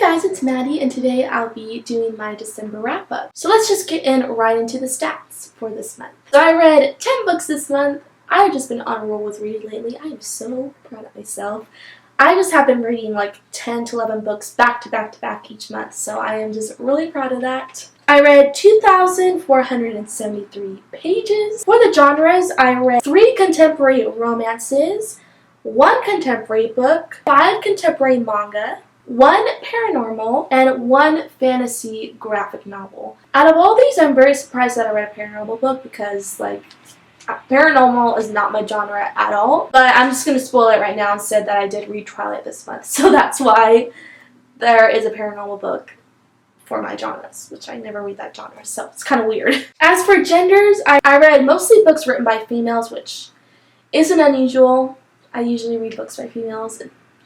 guys, it's Maddie, and today I'll be doing my December wrap-up. So let's just get right into the stats for this month. So I read 10 books this month. I've just been on a roll with reading lately. I am so proud of myself. I just have been reading like 10 to 11 books back to back to back each month, so I am just really proud of that. I read 2,473 pages. For the genres, I read 3 contemporary romances, 1 contemporary book, 5 contemporary manga, 1 paranormal, and 1 fantasy graphic novel. Out of all these, I'm very surprised that I read a paranormal book because, paranormal is not my genre at all. But I'm just going to spoil it right now and say that I did read Twilight this month, so that's why there is a paranormal book for my genres, which I never read that genre, so it's kind of weird. As for genders, I read mostly books written by females, which isn't unusual. I usually read books by females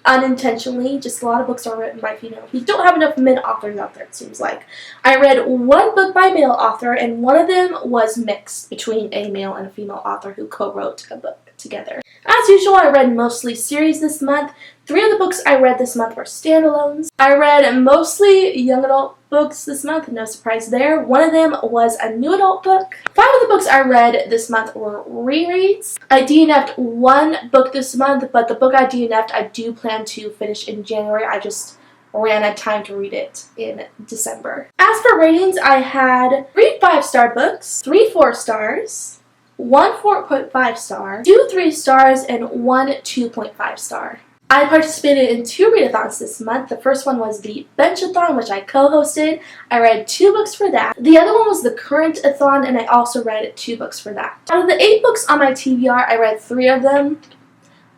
unintentionally. Just a lot of books are written by females. We don't have enough men authors out there, it seems like. I read 1 book by a male author, and one of them was mixed between a male and a female author who co-wrote a book together. As usual, I read mostly series this month. 3 of the books I read this month were standalones. I read mostly young adult books this month, no surprise there. 1 of them was a new adult book. 5 of the books I read this month were rereads. I DNF'd 1 book this month, but the book I DNF'd I do plan to finish in January. I just ran out of time to read it in December. As for ratings, I had 3 5-star books, 3 4 stars, 1 4.5 star, 2 3 stars, and 1 2.5 star. I participated in 2 readathons this month. The first one was the Benchathon, which I co-hosted. I read 2 books for that. The other one was the Current-a-thon, and I also read 2 books for that. Out of the 8 books on my TBR, I read 3 of them.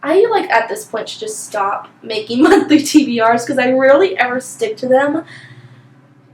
I, at this point, should just stop making monthly TBRs because I rarely ever stick to them.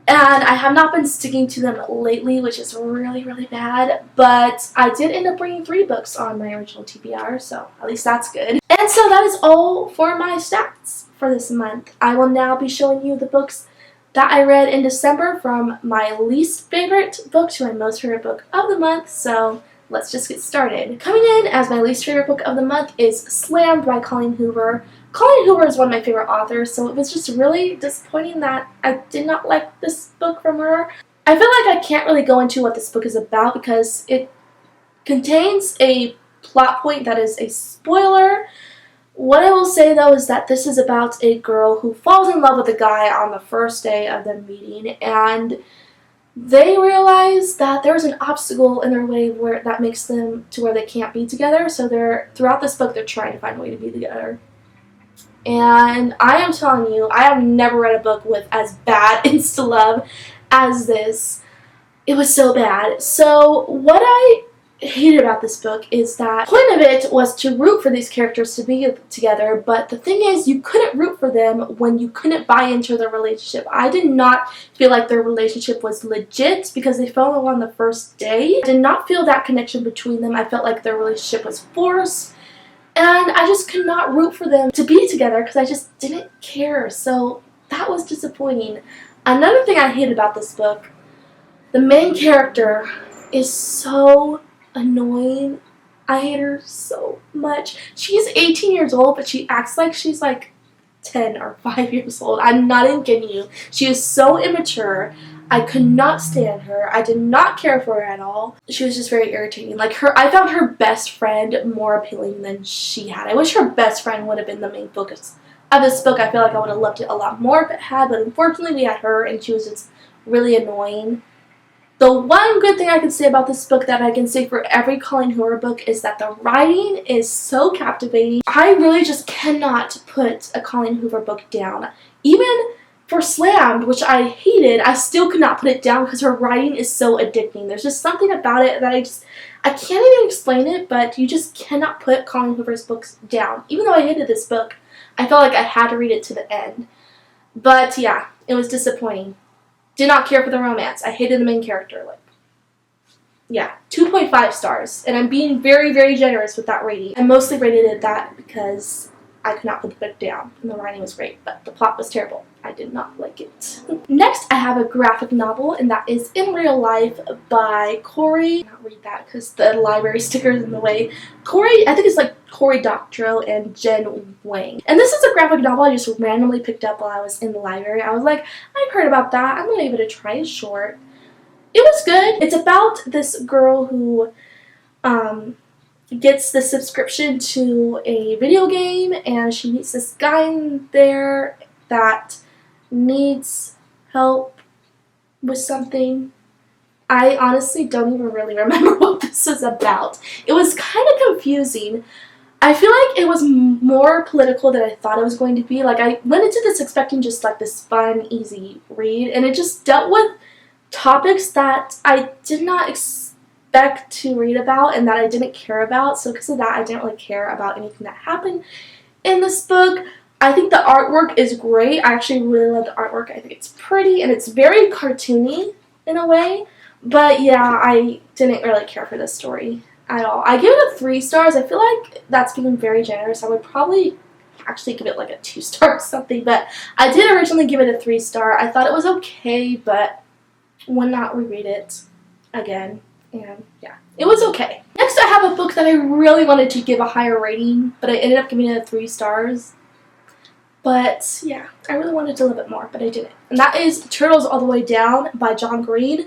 And I have not been sticking to them lately, which is really, really bad. But I did end up bringing 3 books on my original TBR, so at least that's good. And so that is all for my stats for this month. I will now be showing you the books that I read in December, from my least favorite book to my most favorite book of the month. So let's just get started. Coming in as my least favorite book of the month is Slammed by Colleen Hoover. Colleen Hoover is one of my favorite authors, so it was just really disappointing that I did not like this book from her. I feel like I can't really go into what this book is about because it contains a plot point that is a spoiler. What I will say, though, is that this is about a girl who falls in love with a guy on the first day of their meeting, and they realize that there's an obstacle in their way that makes them to where they can't be together. So throughout this book, they're trying to find a way to be together. And I am telling you, I have never read a book with as bad insta-love as this. It was so bad. So what I hated about this book is that the point of it was to root for these characters to be together, but the thing is, you couldn't root for them when you couldn't buy into their relationship. I did not feel like their relationship was legit because they fell in love on the first day. I did not feel that connection between them. I felt like their relationship was forced. And I just could not root for them to be together because I just didn't care. So that was disappointing. Another thing I hate about this book, the main character is so annoying. I hate her so much. She's 18 years old, but she acts like she's 10 or 5 years old. I'm not even kidding you. She is so immature. I could not stand her. I did not care for her at all. She was just very irritating. I found her best friend more appealing than she had. I wish her best friend would have been the main focus of this book. I feel like I would have loved it a lot more if it had, but unfortunately we had her, and she was just really annoying. The one good thing I can say about this book that I can say for every Colleen Hoover book is that the writing is so captivating. I really just cannot put a Colleen Hoover book down. Even for Slammed, which I hated, I still could not put it down because her writing is so addicting. There's just something about it that I can't even explain it, but you just cannot put Colleen Hoover's books down. Even though I hated this book, I felt like I had to read it to the end. But yeah, it was disappointing. Did not care for the romance. I hated the main character. 2.5 stars. And I'm being very, very generous with that rating. I mostly rated it that because I could not put the book down, and the writing was great, but the plot was terrible. I did not like it. Next, I have a graphic novel, and that is In Real Life by Corey. I cannot read that because the library sticker is in the way. Corey, I think it's Cory Doctorow and Jen Wang. And this is a graphic novel I just randomly picked up while I was in the library. I was like, I've heard about that. I'm gonna give it a try. It's short. It was good. It's about this girl who gets the subscription to a video game, and she meets this guy in there that needs help with something. I honestly don't even really remember what this is about. It was kind of confusing. I feel like it was more political than I thought it was going to be. Like, I went into this expecting just like this fun, easy read, and it just dealt with topics that I did not expect to read about and that I didn't care about. So because of that, I didn't really care about anything that happened in this book. I think the artwork is great. I actually really love the artwork. I think it's pretty and it's very cartoony in a way. But yeah, I didn't really care for this story at all. I give it a 3 stars. I feel like that's being very generous. I would probably actually give it like a 2 star or something. But I did originally give it a 3 star. I thought it was okay, but would not reread it again. And yeah, it was okay. Next, I have a book that I really wanted to give a higher rating, but I ended up giving it a 3 stars. But yeah, I really wanted to love it more, but I didn't. And that is Turtles All the Way Down by John Green.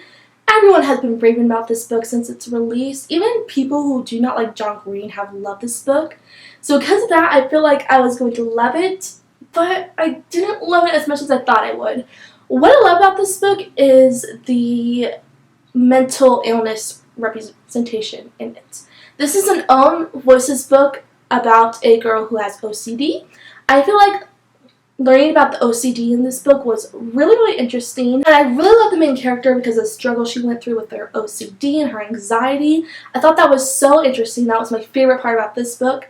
Everyone has been raving about this book since its release. Even people who do not like John Green have loved this book. So because of that, I feel like I was going to love it, but I didn't love it as much as I thought I would. What I love about this book is the mental illness representation in it. This is an own voices book about a girl who has OCD. I feel like learning about the OCD in this book was really, really interesting. And I really love the main character because of the struggle she went through with her OCD and her anxiety. I thought that was so interesting. That was my favorite part about this book.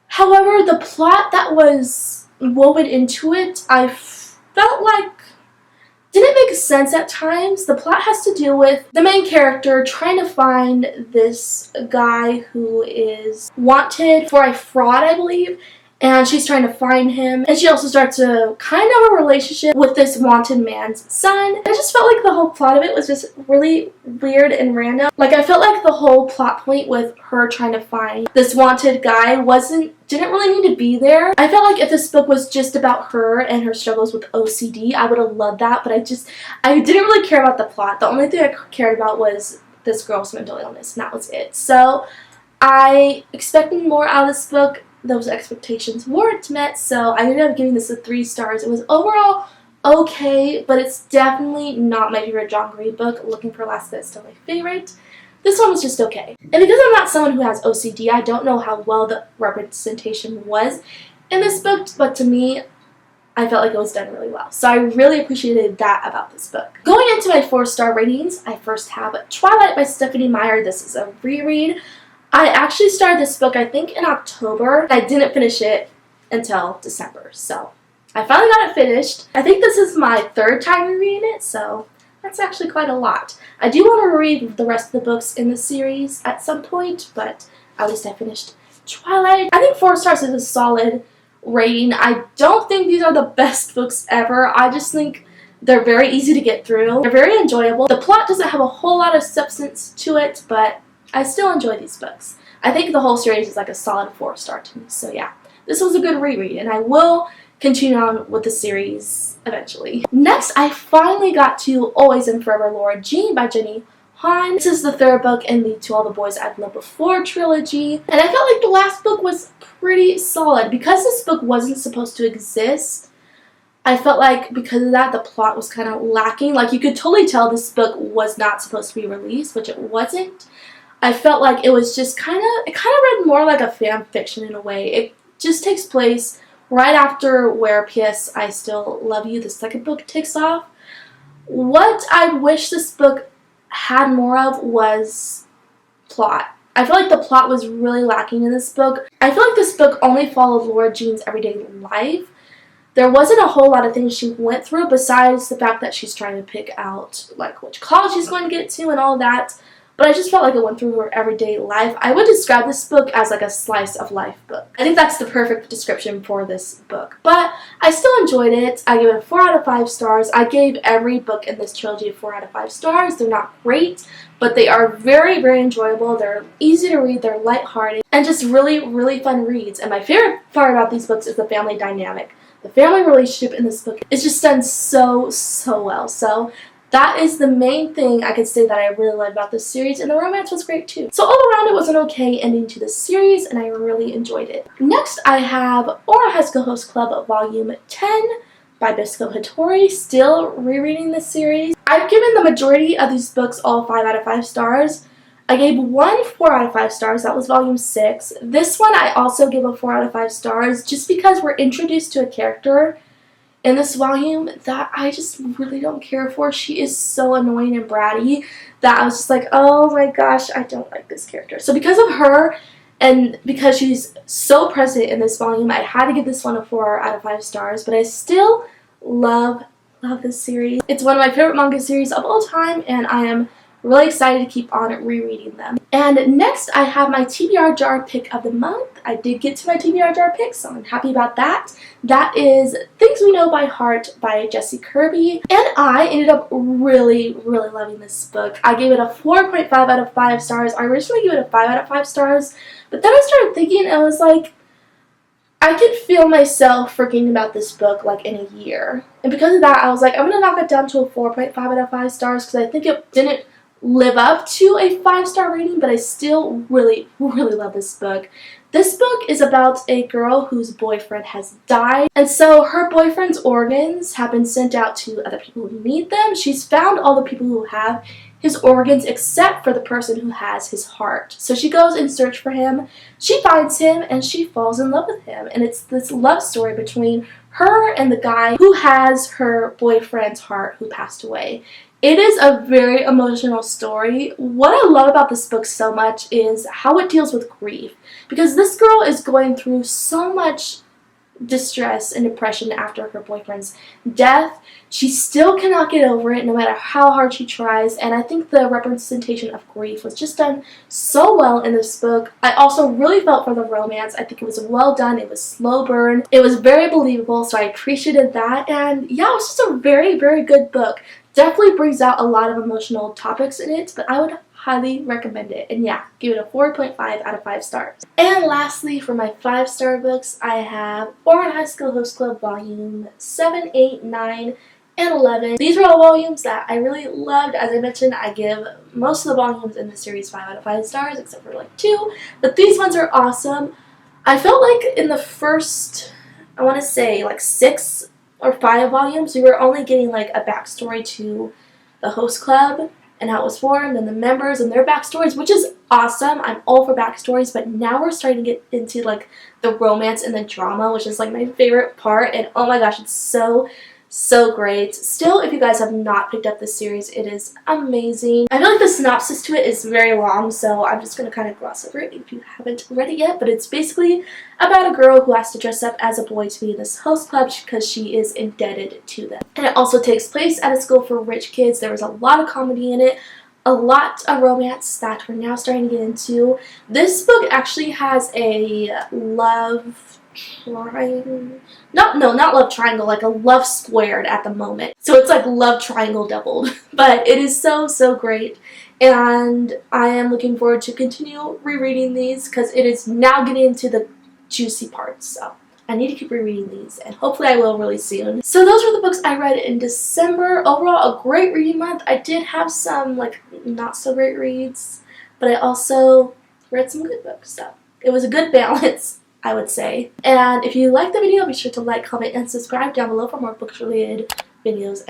However, the plot that was woven into it, I felt like didn't make sense at times. The plot has to do with the main character trying to find this guy who is wanted for a fraud, I believe. And she's trying to find him. And she also starts a kind of a relationship with this wanted man's son. I just felt like the whole plot of it was just really weird and random. Like, I felt like the whole plot point with her trying to find this wanted guy didn't really need to be there. I felt like if this book was just about her and her struggles with OCD, I would have loved that. But I didn't really care about the plot. The only thing I cared about was this girl's mental illness, and that was it. So I expected more out of this book. Those expectations weren't met, so I ended up giving this a 3 stars. It was overall okay, but it's definitely not my favorite John Green book. Looking for Alaska is still my favorite. This one was just okay. And because I'm not someone who has OCD, I don't know how well the representation was in this book, but to me, I felt like it was done really well. So I really appreciated that about this book. Going into my 4-star ratings, I first have Twilight by Stephanie Meyer. This is a reread. I actually started this book, I think, in October. I didn't finish it until December, so I finally got it finished. I think this is my 3rd time rereading it, so that's actually quite a lot. I do want to read the rest of the books in the series at some point, but at least I finished Twilight. I think 4 stars is a solid rating. I don't think these are the best books ever. I just think they're very easy to get through. They're very enjoyable. The plot doesn't have a whole lot of substance to it, but I still enjoy these books. I think the whole series is like a solid 4-star to me. So yeah, this was a good reread, and I will continue on with the series eventually. Next, I finally got to Always and Forever Laura Jean by Jenny Han. This is the 3rd book in the To All the Boys I've Loved Before trilogy. And I felt like the last book was pretty solid. Because this book wasn't supposed to exist, I felt like because of that, the plot was kind of lacking. Like, you could totally tell this book was not supposed to be released, which it wasn't. I felt like it was just it kind of read more like a fan fiction in a way. It just takes place right after where P.S. I Still Love You, the 2nd book, takes off. What I wish this book had more of was plot. I feel like the plot was really lacking in this book. I feel like this book only followed Laura Jean's everyday life. There wasn't a whole lot of things she went through besides the fact that she's trying to pick out like which college she's going to get to and all that. but I just felt like it went through her everyday life. I would describe this book as like a slice of life book. I think that's the perfect description for this book. But I still enjoyed it. I gave it a 4 out of 5 stars. I gave every book in this trilogy a 4 out of 5 stars. They're not great, but they are very, very enjoyable. They're easy to read, they're lighthearted, and just really, really fun reads. And my favorite part about these books is the family dynamic. The family relationship in this book is just done so, so well. So that is the main thing I could say that I really loved about this series, and the romance was great too. So all around, it was an okay ending to this series, and I really enjoyed it. Next, I have Oral High School Host Club Volume 10 by Bisco Hattori. Still rereading this series. I've given the majority of these books all 5 out of 5 stars. I gave one 4 out of 5 stars. That was Volume 6. This one I also gave a 4 out of 5 stars just because we're introduced to a character in this volume that I just really don't care for. She is so annoying and bratty that I was just like, oh my gosh, I don't like this character. So because of her and because she's so present in this volume, I had to give this one a 4 out of 5 stars, but I still love this series. It's one of my favorite manga series of all time, and I am really excited to keep on rereading them. And next, I have my TBR jar pick of the month. I did get to my TBR jar pick, so I'm happy about that. That is Things We Know by Heart by Jessie Kirby. And I ended up really, really loving this book. I gave it a 4.5 out of 5 stars. I originally gave it a 5 out of 5 stars, but then I started thinking, and I was like, I could feel myself forgetting about this book like in a year. And because of that, I was like, I'm going to knock it down to a 4.5 out of 5 stars because I think it didn't live up to a 5-star rating, but I still really, really love this book. This book is about a girl whose boyfriend has died, and so her boyfriend's organs have been sent out to other people who need them. She's found all the people who have his organs except for the person who has his heart. So she goes in search for him, she finds him, and she falls in love with him. And it's this love story between her and the guy who has her boyfriend's heart who passed away. It is a very emotional story. What I love about this book so much is how it deals with grief, because this girl is going through so much distress and depression after her boyfriend's death. She still cannot get over it no matter how hard she tries, and I think the representation of grief was just done so well in this book. I also really felt for the romance. I think it was well done. It was slow burn. It was very believable, so I appreciated that. And yeah, it was just a very, very good book. Definitely brings out a lot of emotional topics in it, but I would highly recommend it. And yeah, give it a 4.5 out of 5 stars. And lastly, for my 5-star books, I have Oral High School Host Club Volume 7, 8, 9, and 11. These are all volumes that I really loved. As I mentioned, I give most of the volumes in the series 5 out of 5 stars, except for like 2, but these ones are awesome. I felt like in the first, I want to say like 6 or 5 volumes, we were only getting like a backstory to the host club and how it was formed and the members and their backstories, which is awesome. I'm all for backstories, but now we're starting to get into like the romance and the drama, which is like my favorite part, and oh my gosh, it's so great. Still, if you guys have not picked up this series, it is amazing. I feel like the synopsis to it is very long, so I'm just going to kind of gloss over it if you haven't read it yet, but it's basically about a girl who has to dress up as a boy to be in this host club because she is indebted to them. And it also takes place at a school for rich kids. There was a lot of comedy in it, a lot of romance that we're now starting to get into. This book actually has a love triangle. Not love triangle, like a love squared at the moment. So it's like love triangle doubled. But it is so great. And I am looking forward to continue rereading these because it is now getting into the juicy parts. So I need to keep rereading these, and hopefully I will really soon. So those were the books I read in December. Overall, a great reading month. I did have some like not so great reads, but I also read some good books. So it was a good balance, I would say. And if you liked the video, be sure to like, comment, and subscribe down below for more books related videos.